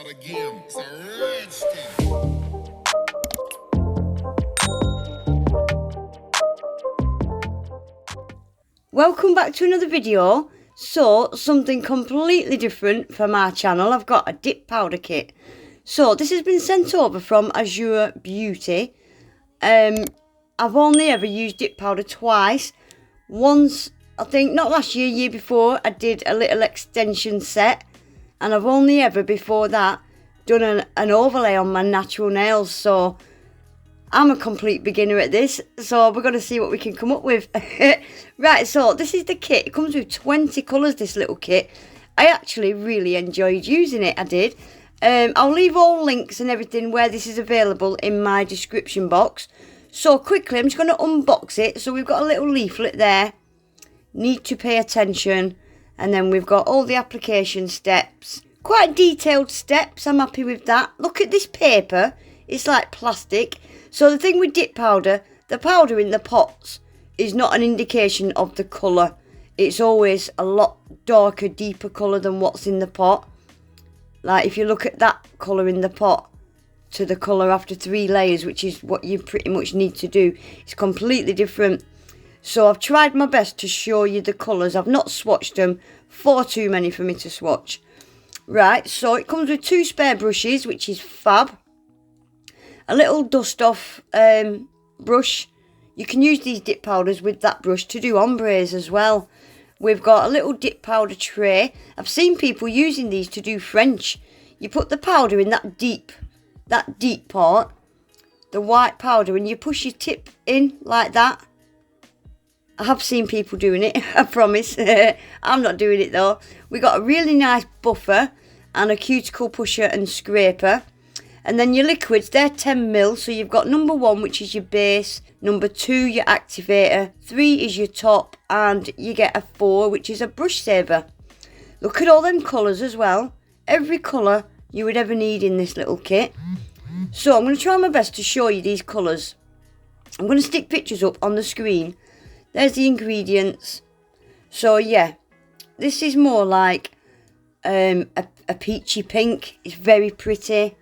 again. It's a rich thing. Welcome back to another video. So, something completely different from our channel. I've got a dip powder kit. So, this has been sent over from Azure Beauty. I've only ever used dip powder twice. Once, I think, not last year, year before, I did a little extension set. And I've only ever, before that, done an overlay on my natural nails. So, I'm a complete beginner at this, so we're going to see what we can come up with. Right, so this is the kit. It comes with 20 colours, this little kit. I actually really enjoyed using it, I did. I'll leave all links and everything where this is available in my description box. So quickly, I'm just going to unbox it. So we've got a little leaflet there. Need to pay attention. And then we've got all the application steps. Quite detailed steps, I'm happy with that. Look at this paper. It's like plastic. So the thing with dip powder, the powder in the pots is not an indication of the colour. It's always a lot darker, deeper colour than what's in the pot. Like if you look at that colour in the pot to the colour after 3 layers, which is what you pretty much need to do, it's completely different. So I've tried my best to show you the colours. I've not swatched them, far too many for me to swatch. Right, so it comes with 2 spare brushes, which is fab. A little dust off brush. You can use these dip powders with that brush to do ombres as well. We've got a little dip powder tray. I've seen people using these to do French. You put the powder in that deep part, the white powder, and you push your tip in like that. I have seen people doing it, I promise. I'm not doing it though. We got a really nice buffer and a cuticle pusher and scraper. And then your liquids, they're 10ml. So you've got number 1, which is your base. Number 2, your activator. 3 is your top. And you get a 4, which is a brush saver. Look at all them colours as well. Every colour you would ever need in this little kit. So I'm going to try my best to show you these colours. I'm going to stick pictures up on the screen. There's the ingredients. So yeah, this is more like a peachy pink. It's very pretty.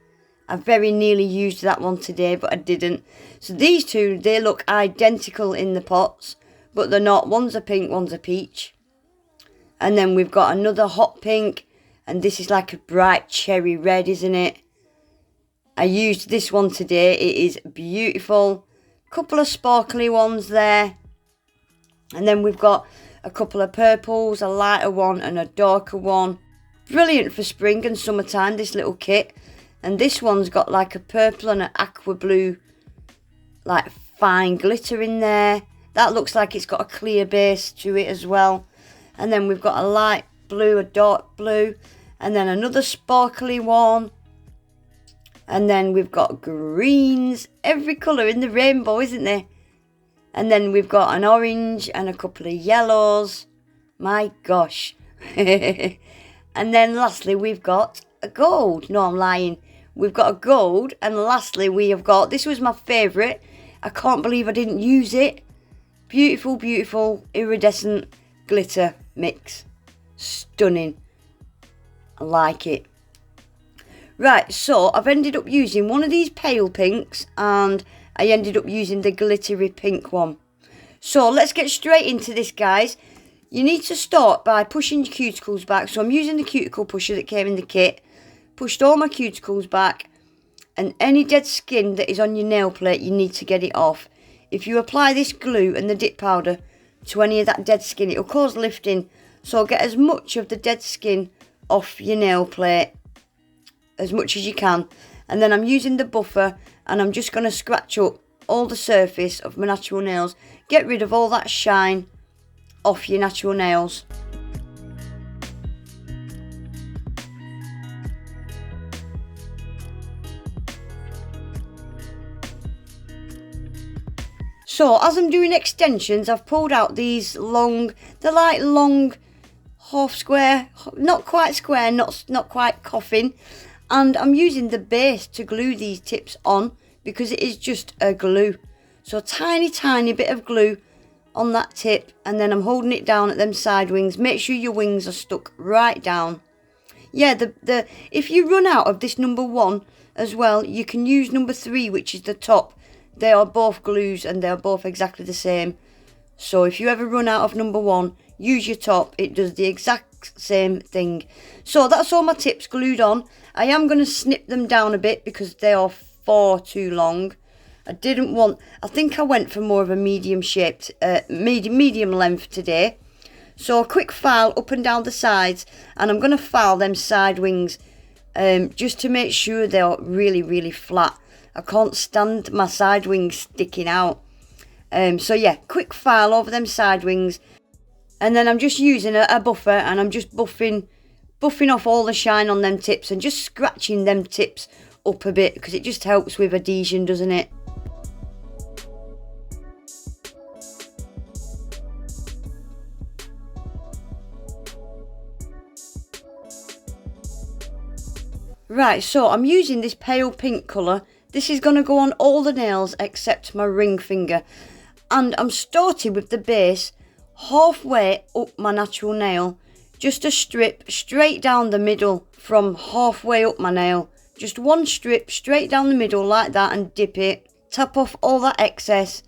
I very nearly used that one today, but I didn't. So these two, they look identical in the pots, but they're not. One's a pink, one's a peach. And then we've got another hot pink, and this is like a bright cherry red, isn't it? I used this one today. It is beautiful. Couple of sparkly ones there. And then we've got a couple of purples, a lighter one and a darker one. Brilliant for spring and summertime, this little kit. And this one's got like a purple and an aqua blue, like fine glitter in there. That looks like it's got a clear base to it as well. And then we've got a light blue, a dark blue, and then another sparkly one. And then we've got greens, every colour in the rainbow, isn't there? And then we've got an orange and a couple of yellows. My gosh. And then lastly, we've got a gold. No, I'm lying. We've got a gold. And lastly, we have got, this was my favourite. I can't believe I didn't use it. Beautiful, beautiful iridescent glitter mix. Stunning. I like it. Right, so I've ended up using one of these pale pinks, and I ended up using the glittery pink one. So let's get straight into this, guys. You need to start by pushing your cuticles back. So I'm using the cuticle pusher that came in the kit. Pushed all my cuticles back, and any dead skin that is on your nail plate, you need to get it off. If you apply this glue and the dip powder to any of that dead skin, it will cause lifting. So get as much of the dead skin off your nail plate as much as you can. And then I'm using the buffer, and I'm just going to scratch up all the surface of my natural nails. Get rid of all that shine off your natural nails. So as I'm doing extensions, I've pulled out these long, they're like long half square, not quite square, not quite coffin. And I'm using the base to glue these tips on because it is just a glue. So a tiny, tiny bit of glue on that tip, and then I'm holding it down at them side wings. Make sure your wings are stuck right down. yeah, if you run out of this number 1 as well, you can use number 3, which is the top. They are both glues and they are both exactly the same. So if you ever run out of number 1, use your top. It does the exact same thing. So that's all my tips glued on. I am going to snip them down a bit because they are far too long. I think I went for more of a medium shaped, medium length today. So a quick file up and down the sides, and I'm going to file them side wings just to make sure they're really, really flat. I can't stand my side wings sticking out. So yeah, quick file over them side wings, and then I'm just using a buffer, and I'm just buffing off all the shine on them tips and just scratching them tips up a bit because it just helps with adhesion, doesn't it? Right, so I'm using this pale pink colour. This is going to go on all the nails except my ring finger. And I'm starting with the base halfway up my natural nail. Just a strip straight down the middle from halfway up my nail. Just one strip straight down the middle like that and dip it. Tap off all that excess.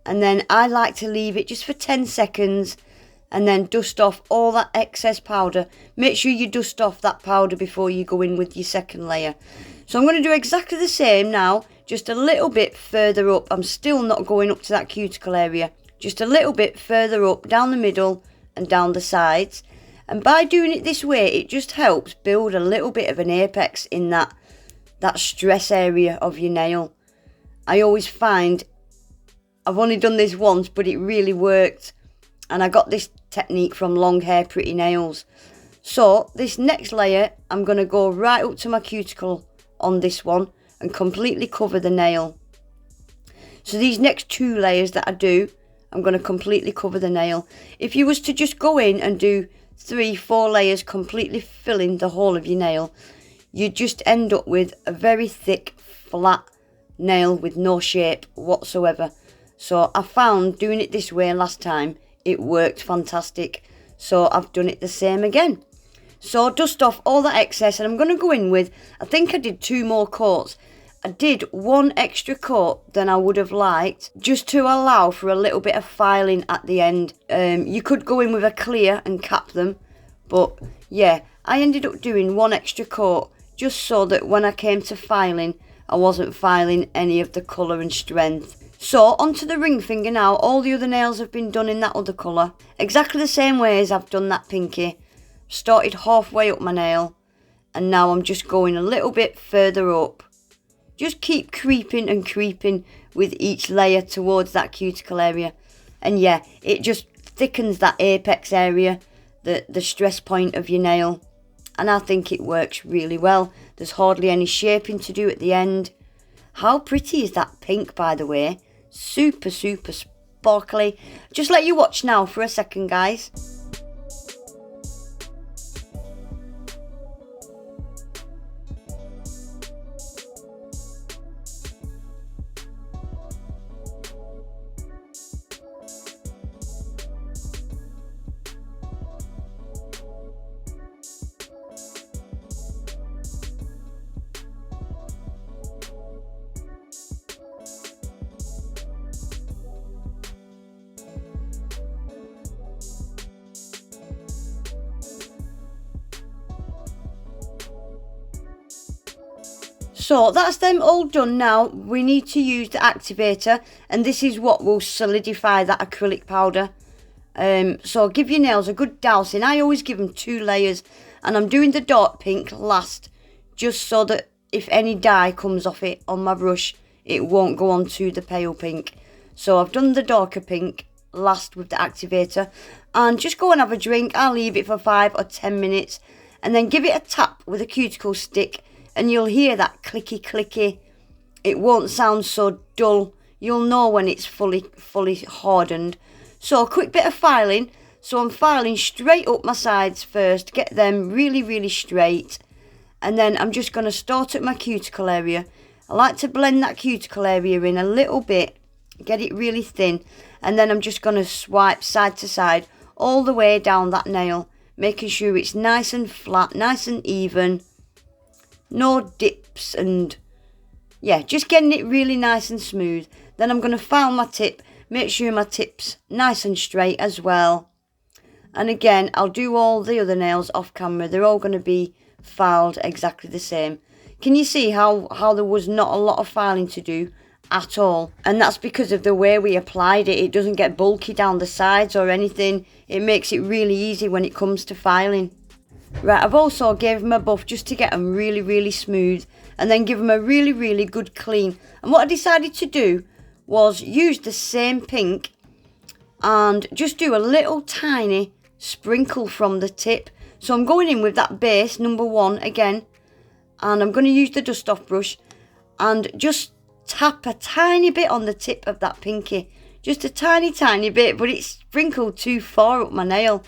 And then I like to leave it just for 10 seconds. And then dust off all that excess powder. Make sure you dust off that powder before you go in with your second layer. So I'm going to do exactly the same now, just a little bit further up. I'm still not going up to that cuticle area. Just a little bit further up, down the middle and down the sides. And by doing it this way, it just helps build a little bit of an apex in that stress area of your nail. I always find, I've only done this once, but it really worked. And I got this technique from Long Hair Pretty Nails. So this next layer, I'm going to go right up to my cuticle on this one and completely cover the nail. So these next 2 layers that I do, I'm going to completely cover the nail. If you was to just go in and do 3-4 layers completely filling the whole of your nail, you just end up with a very thick, flat nail with no shape whatsoever. So I found doing it this way last time, it worked fantastic. So I've done it the same again. So dust off all that excess, and I'm going to go in with, I think I did 2 more coats. I did 1 extra coat than I would have liked, just to allow for a little bit of filing at the end. You could go in with a clear and cap them, but yeah, I ended up doing 1 extra coat just so that when I came to filing, I wasn't filing any of the colour and strength. So onto the ring finger now. All the other nails have been done in that other colour, exactly the same way as I've done that pinky. Started halfway up my nail, and now I'm just going a little bit further up. Just keep creeping and creeping with each layer towards that cuticle area. And yeah, it just thickens that apex area, the stress point of your nail. And I think it works really well. There's hardly any shaping to do at the end. How pretty is that pink, by the way? Super, super sparkly. Just let you watch now for a second, guys. So that's them all done now. We need to use the activator, and this is what will solidify that acrylic powder. So give your nails a good dousing. I always give them 2 layers, and I'm doing the dark pink last, just so that if any dye comes off it on my brush, it won't go on to the pale pink. So I've done the darker pink last with the activator, and just go and have a drink. I'll leave it for 5 or 10 minutes, and then give it a tap with a cuticle stick, and you'll hear that clicky clicky. It won't sound so dull. You'll know when it's fully hardened. So a quick bit of filing. So I'm filing straight up my sides first, get them really straight, and then I'm just going to start at my cuticle area. I like to blend that cuticle area in a little bit, get it really thin, and then I'm just going to swipe side to side all the way down that nail, making sure it's nice and flat, nice and even, no dips, and yeah, just getting it really nice and smooth. Then I'm going to file my tip, make sure my tip's nice and straight as well. And again, I'll do all the other nails off camera. They're all going to be filed exactly the same. Can you see how there was not a lot of filing to do at all? And that's because of the way we applied it. It doesn't get bulky down the sides or anything. It makes it really easy when it comes to filing. Right, I've also gave them a buff just to get them really, really smooth, and then give them a really, really good clean. And what I decided to do was use the same pink and just do a little tiny sprinkle from the tip. So I'm going in with that base, number 1 again, and I'm going to use the dust off brush and just tap a tiny bit on the tip of that pinky. Just a tiny, tiny bit, but it's sprinkled too far up my nail.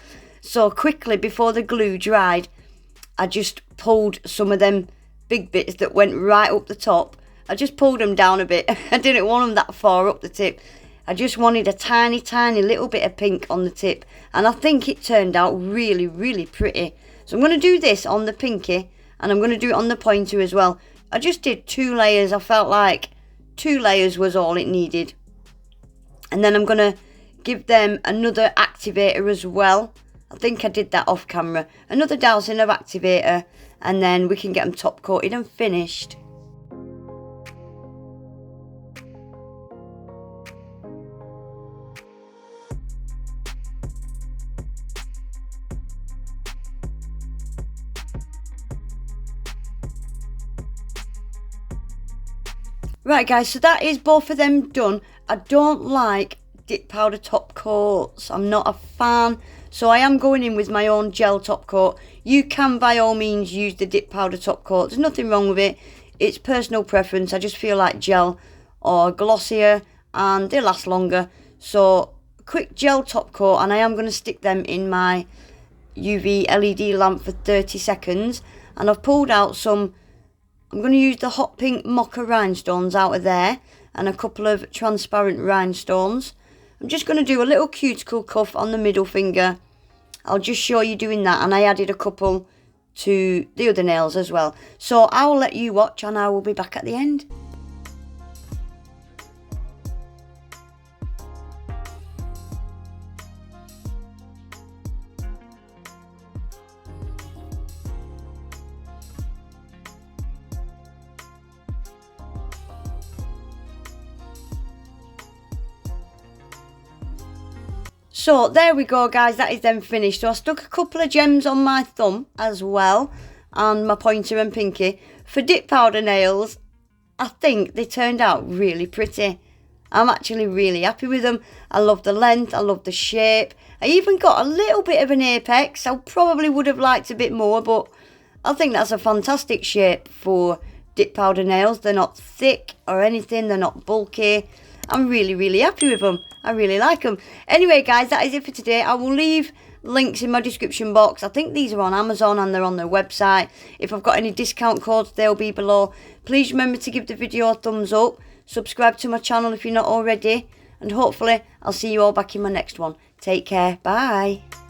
So quickly, before the glue dried, I just pulled some of them big bits that went right up the top. I just pulled them down a bit. I didn't want them that far up the tip. I just wanted a tiny, tiny little bit of pink on the tip. And I think it turned out really, really pretty. So I'm going to do this on the pinky, and I'm going to do it on the pointer as well. I just did 2 layers. I felt like 2 layers was all it needed. And then I'm going to give them another activator as well. I think I did that off camera. Another dousing of activator, and then we can get them top coated and finished. Right guys, so that is both of them done. I don't like dip powder top coats. I'm not a fan. So I am going in with my own gel top coat. You can by all means use the dip powder top coat. There's nothing wrong with it. It's personal preference. I just feel like gel or glossier and they last longer. So quick gel top coat, and I am going to stick them in my UV LED lamp for 30 seconds. And I've pulled out some, I'm going to use the hot pink mocha rhinestones out of there and a couple of transparent rhinestones. I'm just going to do a little cuticle cuff on the middle finger. I'll just show you doing that, and I added a couple to the other nails as well. So I'll let you watch and I will be back at the end. So there we go guys, that is then finished. So I stuck a couple of gems on my thumb as well, and my pointer and pinky. For dip powder nails, I think they turned out really pretty. I'm actually really happy with them. I love the length, I love the shape. I even got a little bit of an apex. I probably would have liked a bit more, but I think that's a fantastic shape for dip powder nails. They're not thick or anything, they're not bulky. I'm really, really happy with them. I really like them. Anyway, guys, that is it for today. I will leave links in my description box. I think these are on Amazon and they're on their website. If I've got any discount codes, they'll be below. Please remember to give the video a thumbs up. Subscribe to my channel if you're not already. And hopefully, I'll see you all back in my next one. Take care. Bye.